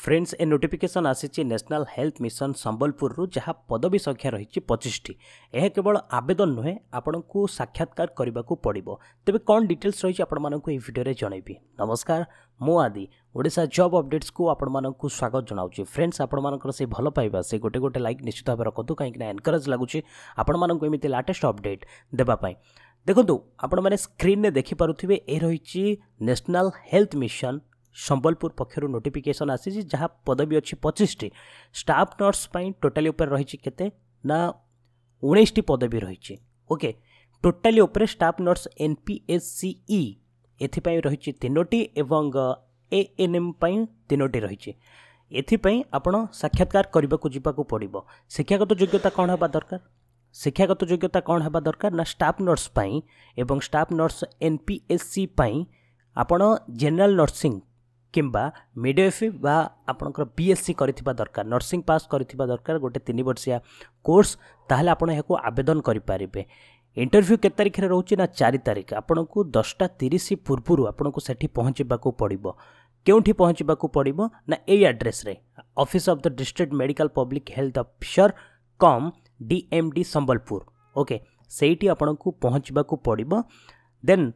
Friends ए notification आसी national health mission Sambalpur रु जहाँ पदवी संख्या रही 25टी। यह केवल आवेदन नुहे आपण को साक्षात्कार करने को पड़ो। तेज कौन डिटेल्स रही आपको भिडियो जनइबी। नमस्कार, मु आदि ओडिशा जॉब अपडेट्स को आपण को स्वागत जनाऊँ। फ्रेंड्स आपण से भल पाइबा से गोटे गोटे लाइक निश्चित भाव रखु कहीं एनकरेज लगुच आपण एमती लाटेस्ट अपडेट देवाई। देखो आपण मैंने स्क्रीन में देखिपे ये रही नेशनल हेल्थ मिशन संबलपुर पक्षर नोटिफिकेशन आसी जहाँ पदवी अच्छी 25टी। स्टाफ नर्स टोटाली उपर रही केते ना 19टी पदवी रही। ओके, टोटाली उपर स्टाफ नर्स NPSCE एथिपाई रही 3टी एवं ANM 3टी रही। एथिपाई आपण साक्षात्कार करने को जीवाक पड़ो। शिक्षागत योग्यता कौन हवा दरकार? शिक्षागत योग्यता कौन हवा दरकार ना स्टाफ नर्स पाई एवं स्टाफ नर्स NPSC पाई आपण जनरल नर्सिंग किंबा मिडवाइफरी बा आपणकर BSc करिथिबा दरकार, नर्सिंग पास करिथिबा दरकार गोटे 3 वर्षिया कोर्स। ताहले आपण याको आवेदन करि पारिबे। इंटरव्यू के तारिख रे रहउची ना 4 तारिख। आपण को 10:30 पूर्व आपण को सेठी पहुंचबाको पड़िबो। केउठी पहुंचबाको पड़िबो ना एई एड्रेस रे office of the district medical public health officer cum DMD Sambalpur. Okay, Sethi आपण को पहुंचबाको पड़िबो। देन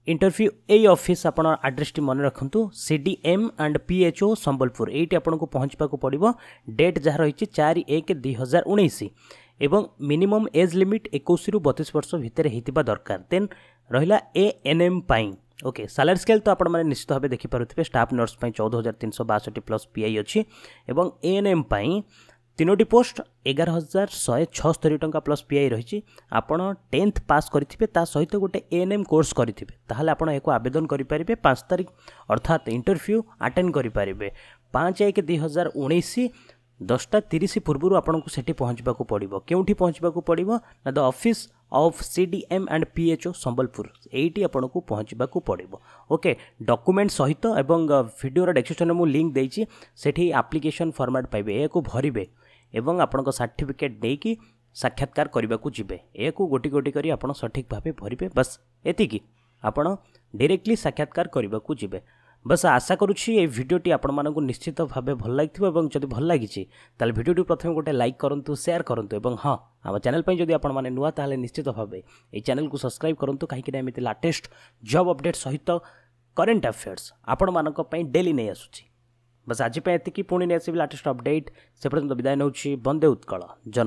इंटरव्यू ए ऑफिस आपण एड्रेस टी मन रखंतु CDM एंड PHO संबलपुर। एटी आपण को पहुंचबा को पड़िबो। डेट जहाँ रही 4/1/2019 एवं मिनिमम एज लिमिट 21 रु 32 वर्ष भितर हेतिबा दरकार। देन रहिला ANM पाई। ओके, सैलरी स्केल तो आपण माने निश्चित भाबे देखि पारुथिबे। स्टाफ नर्स पाई 14,362 प्लस PI अछि एवं ANM पाई 3टी पोस्ट 11,176 टंका प्लस PI रही। आपण 10th पास करिथिबे ता सहित गोटे ANM कोर्स करिथिबे ताहले आपण एको आवेदन करि परिबे। 5 तारिख अर्थात इंटरव्यू अटेंड करि परिबे। 5/1/2019 10:30 पूर्व आपण को सेठी पहुंचबा को पड़िबो। केउठी पहुंचबा को पड़िबो ना the office of CDM and PHO Sambalpur. एटी आपण को पहुंचबा को पड़िबो। ओके, डॉक्यूमेंट सहित एवं वीडियो डिस्क्रिप्शन में मु लिंक देइछि, सेठी एप्लिकेशन फॉर्मेट पाइबे। एको भरिबे एवं आपण सर्टिफिकेट देकी साक्षात्कार करने को जीवे। एक गोटी गोटी करी आपण सठिक भाव भरबे। बस एतिकी आपण डायरेक्टली साक्षात्कार करने को जीवे। बस आशा करुँची ये भिडियोटी आपण मानक निश्चित भाव भल लगी। जब भल लगी ताल भिडियोटी प्रथम गोटे लाइक करूँ, शेयर करूँ और हाँ आम चैनल जब आपण मैंने नुआ ताले निश्चित भाव ये चैनल को सब्सक्राइब करूँ कहीं एमती लाटेस्ट जॉब अपडेट सहित करेन्ट अफेयर्स आपण मानक डेली नहीं आसूची। बस आज एतिकी पुणी नहीं आसबि लाटेस्ट अपडेट। से पर्यंत विदाय नौछि। वंदे उत्कल जन।